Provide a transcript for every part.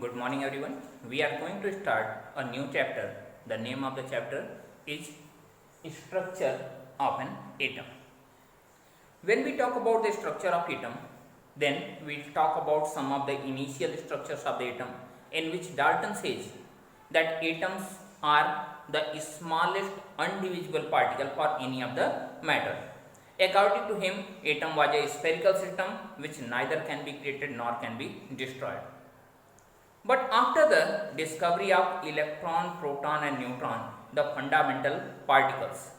Good morning, everyone. We are going to start a new chapter. The name of the chapter is Structure of an Atom. When we talk about the structure of atom, then we talk about some of the initial structures of the atom, in which Dalton says that atoms are the smallest undivisible particle for any of the matter. According to him, atom was a spherical system which neither can be created nor can be destroyed. But after the discovery of electron, proton and neutron, the fundamental particles,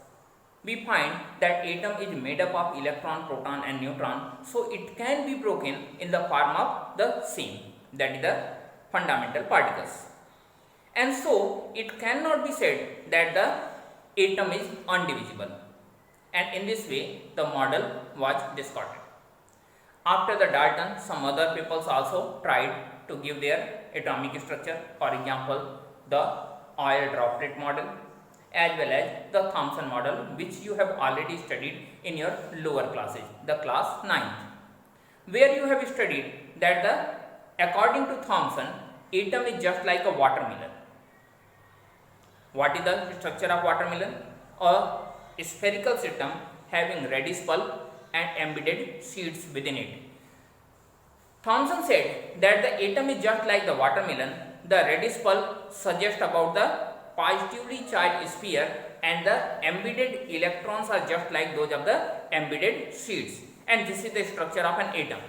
we find that atom is made up of electron, proton and neutron, so it can be broken in the form of the same, that is the fundamental particles. And so it cannot be said that the atom is undivisible, and in this way the model was discarded. After the Dalton, some other people also tried to give their atomic structure, for example the oil droplet model as well as the Thomson model, which you have already studied in your lower classes, the class 9th, where you have studied that according to Thomson, atom is just like a watermelon. What is the structure of watermelon? A spherical system having reddish pulp and embedded seeds within it. Thomson said that the atom is just like the watermelon. The reddish pulp suggests about the positively charged sphere, and the embedded electrons are just like those of the embedded seeds, and this is the structure of an atom.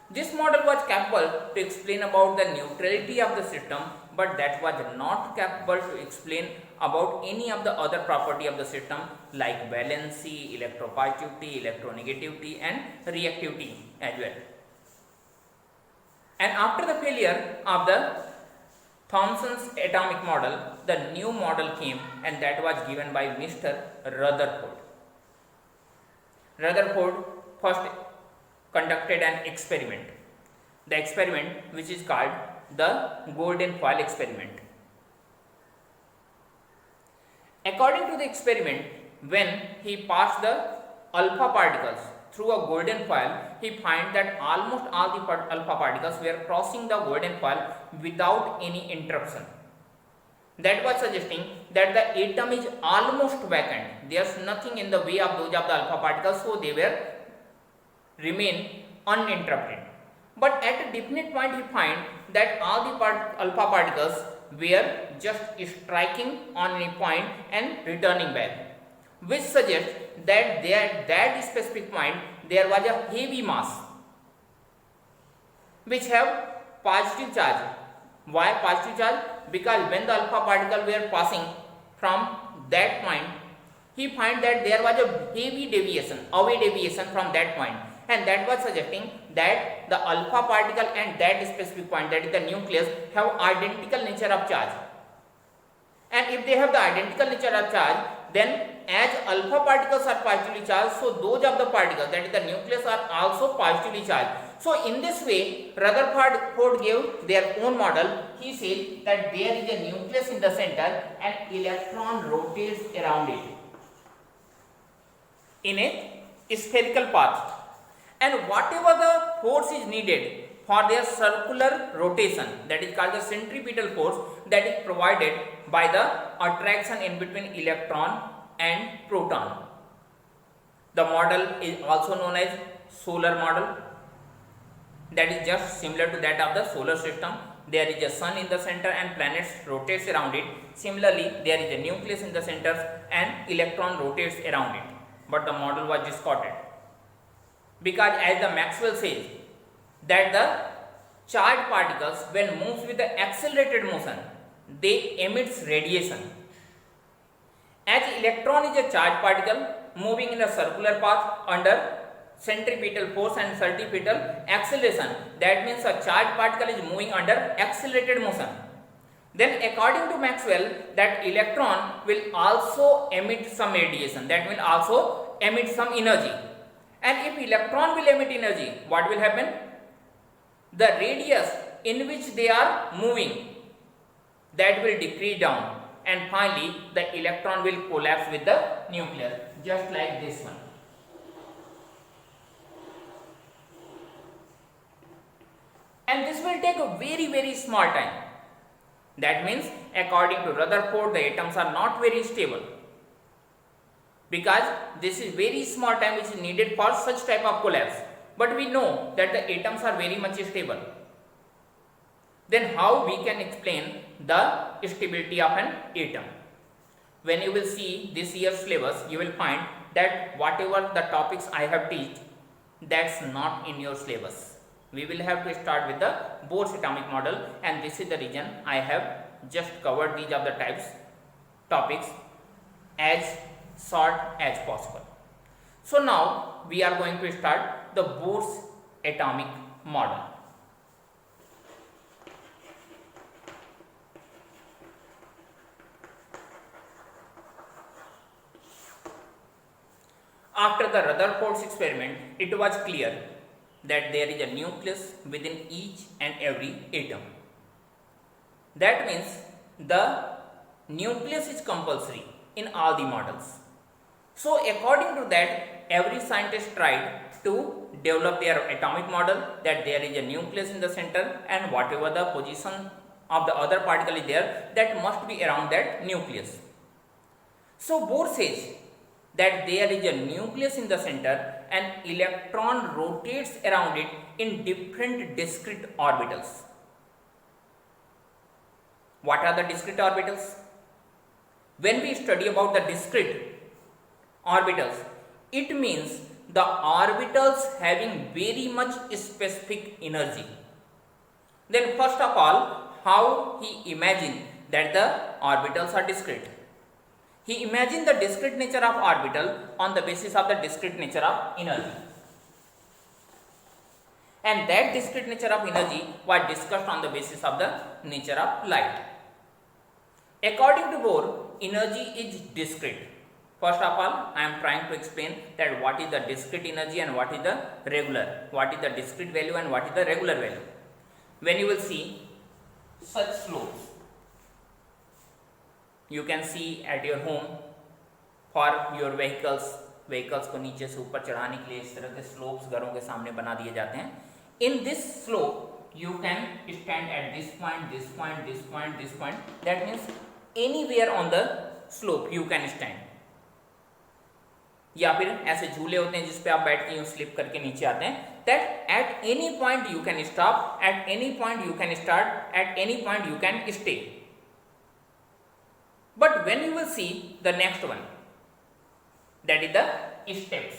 This model was capable to explain about the neutrality of the system, but that was not capable to explain about any of the other property of the system like valency, electropositivity, electronegativity and reactivity as well. And after the failure of the Thomson's atomic model, the new model came, and that was given by Mr. Rutherford. Rutherford first conducted an experiment, the experiment which is called the golden foil experiment. According to the experiment, when he passed the alpha particles through a golden foil, he find that almost all the alpha particles were crossing the golden foil without any interruption. That was suggesting that the atom is almost vacant. There is nothing in the way of those of the alpha particles, so they were remain uninterrupted. But at a definite point, he find that all the alpha particles were just striking on a point and returning back, which suggests that at that specific point there was a heavy mass which have positive charge. Why positive charge? Because when the alpha particle were passing from that point, he find that there was a heavy deviation, away deviation from that point, and that was suggesting that the alpha particle and that specific point, that is the nucleus, have identical nature of charge. And if they have the identical nature of charge, then as alpha particles are positively charged, so those of the particles, that is the nucleus, are also positively charged. So in this way, Rutherford gave their own model. He said that there is a nucleus in the center and electron rotates around it in a spherical path, and whatever the force is needed for their circular rotation, that is called the centripetal force, that is provided by the attraction in between electron and proton. The model is also known as solar model, that is just similar to that of the solar system. There is a sun in the center and planets rotates around it. Similarly, there is a nucleus in the center and electron rotates around it. But the model was discarded because, as the Maxwell says, that the charged particles, when moves with the accelerated motion, they emits radiation. As electron is a charged particle moving in a circular path under centripetal force and centripetal acceleration, that means a charged particle is moving under accelerated motion. Then according to Maxwell, that electron will also emit some radiation, that will also emit some energy. And if electron will emit energy, what will happen? The radius in which they are moving, that will decrease down, and finally the electron will collapse with the nucleus, just like this one. and this will take a very small time. That means according to Rutherford, the atoms are not very stable, because this is very small time which is needed for such type of collapse. But we know that the atoms are very much stable. Then how we can explain the stability of an atom? When you will see this year's syllabus, you will find that whatever the topics I have taught, that's not in your syllabus. We will have to start with the Bohr's atomic model, and this is the reason I have just covered these of the topics as short as possible. So now we are going to start the Bohr's atomic model. After the Rutherford's experiment, it was clear that there is a nucleus within each and every atom. That means the nucleus is compulsory in all the models. So according to that, every scientist tried to develop their atomic model, that there is a nucleus in the center, and whatever the position of the other particle is there, that must be around that nucleus. So Bohr says that there is a nucleus in the center and electron rotates around it in different discrete orbitals. What are the discrete orbitals? When we study about the discrete orbitals, it means the orbitals having very much specific energy. Then first of all, how he imagined that the orbitals are discrete? He imagined the discrete nature of orbital on the basis of the discrete nature of energy. And that discrete nature of energy was discussed on the basis of the nature of light. According to Bohr, energy is discrete. First of all, I am trying to explain that what is the discrete energy and what is the regular. What is the discrete value and what is the regular value. When you will see such slopes, you can see at your home for your vehicles को नीचे से ऊपर चढ़ाने के लिए इस तरह के slopes घरों के सामने बना दिए जाते हैं. In this slope, you can stand at this point, this point, this point, this point. That means anywhere on the slope you can stand. या फिर ऐसे झूले होते हैं जिस पे आप बैठ के यूं स्लिप करके नीचे आते हैं. That at any point you can stop, at any point you can start, at any point you can stay. But when you will see the next one, that is the steps.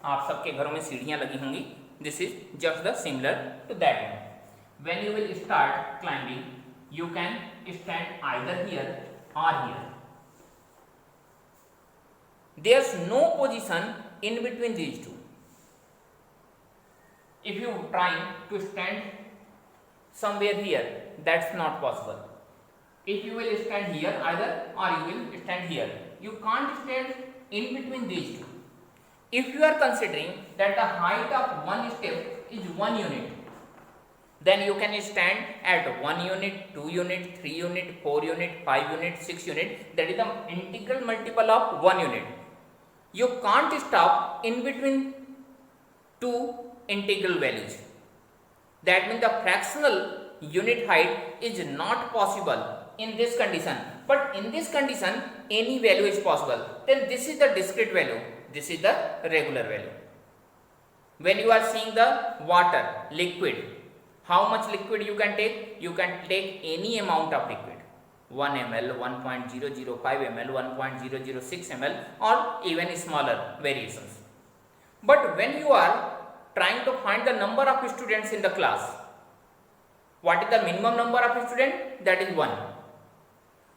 आप सबके घरों में सीढ़ियां लगी होंगी. This is just the similar to that one. When you will start climbing, you can stand either here or here. There's no position in between these two. If you try to stand somewhere here, that's not possible. If you will stand here either or you will stand here, you can't stand in between these two. If you are considering that the height of one step is 1 unit, then you can stand at 1 unit, 2 unit, 3 unit, 4 unit, 5 unit, 6 unit. That is the integral multiple of 1 unit. You can't stop in between two integral values. That means the fractional unit height is not possible in this condition. But in this condition, any value is possible. Then this is the discrete value. This is the regular value. When you are seeing the water, liquid, how much liquid you can take? You can take any amount of liquid. 1 ml, 1.005 ml, 1.006 ml, or even smaller variations. But when you are trying to find the number of students in the class, what is the minimum number of students? That is 1.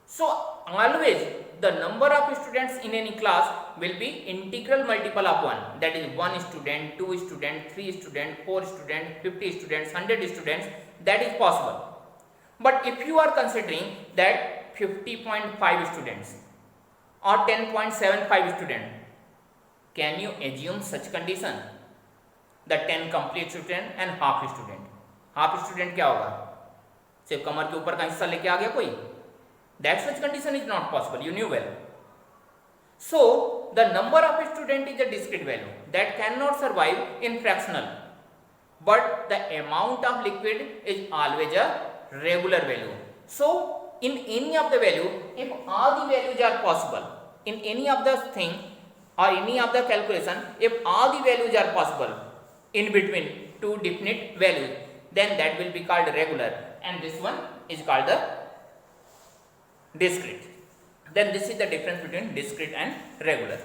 So always the number of students in any class will be integral multiple of 1. That is 1 student, 2 student, 3 student, 4 student, 50 students, 100 students. That is possible. But if you are considering that 50.5 students or 10.75 students, can you assume such condition? The 10 complete student and half student. Half student क्या होगा? सिर्फ कमर के ऊपर का हिस्सा लेके आ गया कोई? That such condition is not possible. You knew well. So the number of student is a discrete value that cannot survive in fractional, but the amount of liquid is always a regular value. So in any of the value, if all the values are possible, in any of the thing or any of the calculation, if all the values are possible in between two definite values, then that will be called regular, and this one is called the discrete. Then this is the difference between discrete and regular.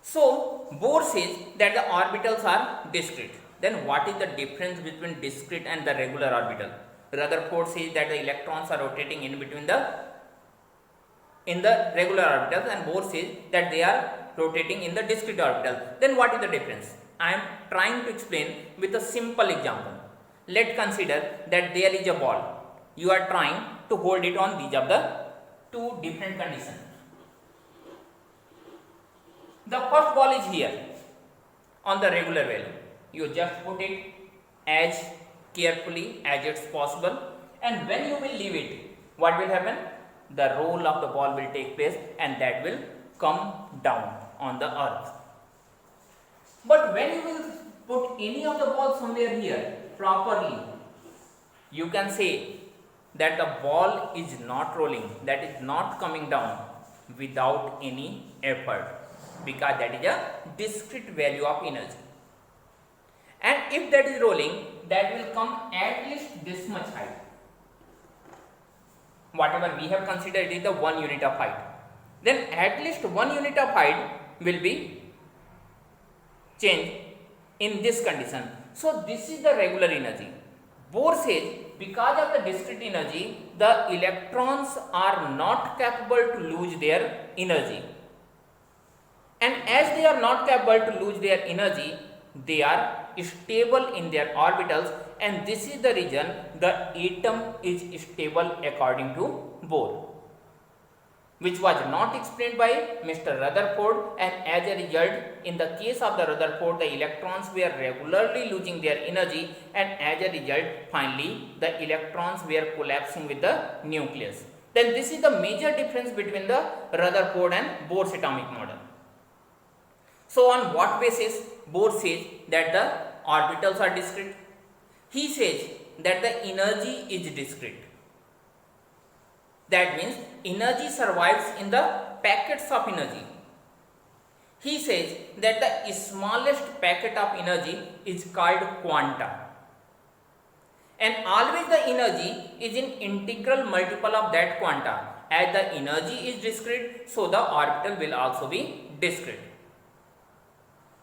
So Bohr says that the orbitals are discrete. Then what is the difference between discrete and the regular orbital? Rutherford says that the electrons are rotating in between the regular orbitals, and Bohr says that they are rotating in the discrete orbitals. Then what is the difference? I am trying to explain with a simple example. Let's consider that there is a ball. You are trying to hold it on these of the two different conditions. The first ball is here on the regular value. You just put it as carefully as it's possible, and when you will leave it, what will happen? The roll of the ball will take place, and that will come down on the earth. But when you will put any of the balls somewhere here properly, you can say that the ball is not rolling, that is not coming down without any effort, because that is a discrete value of energy. And if that is rolling, that will come at least this much height. Whatever we have considered is the 1 unit of height. Then at least 1 unit of height will be changed in this condition. So this is the regular energy. Bohr says because of the discrete energy, the electrons are not capable to lose their energy. And as they are not capable to lose their energy, they are stable in their orbitals, and this is the reason the atom is stable according to Bohr, which was not explained by Mr. Rutherford, and as a result, in the case of the Rutherford, the electrons were regularly losing their energy, and as a result, finally, the electrons were collapsing with the nucleus. Then this is the major difference between the Rutherford and Bohr's atomic model. So on what basis Bohr says that the orbitals are discrete? He says that the energy is discrete. That means energy survives in the packets of energy. He says that the smallest packet of energy is called quanta, and always the energy is in integral multiple of that quanta. As the energy is discrete, so the orbital will also be discrete.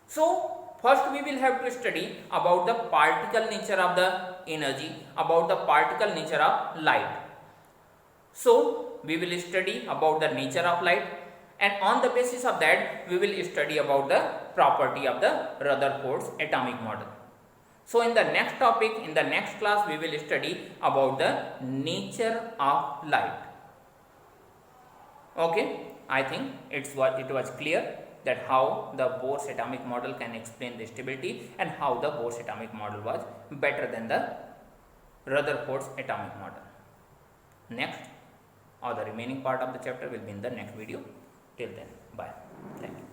So first we will have to study about the particle nature of the energy, about the particle nature of light. So we will study about the nature of light, and on the basis of that we will study about the property of the Rutherford's atomic model. So in the next topic, in the next class, we will study about the nature of light. Okay, I think it was clear that how the Bohr's atomic model can explain the stability, and how the Bohr's atomic model was better than the Rutherford's atomic model. Next, or the remaining part of the chapter will be in the next video. Till then, bye. Thank you.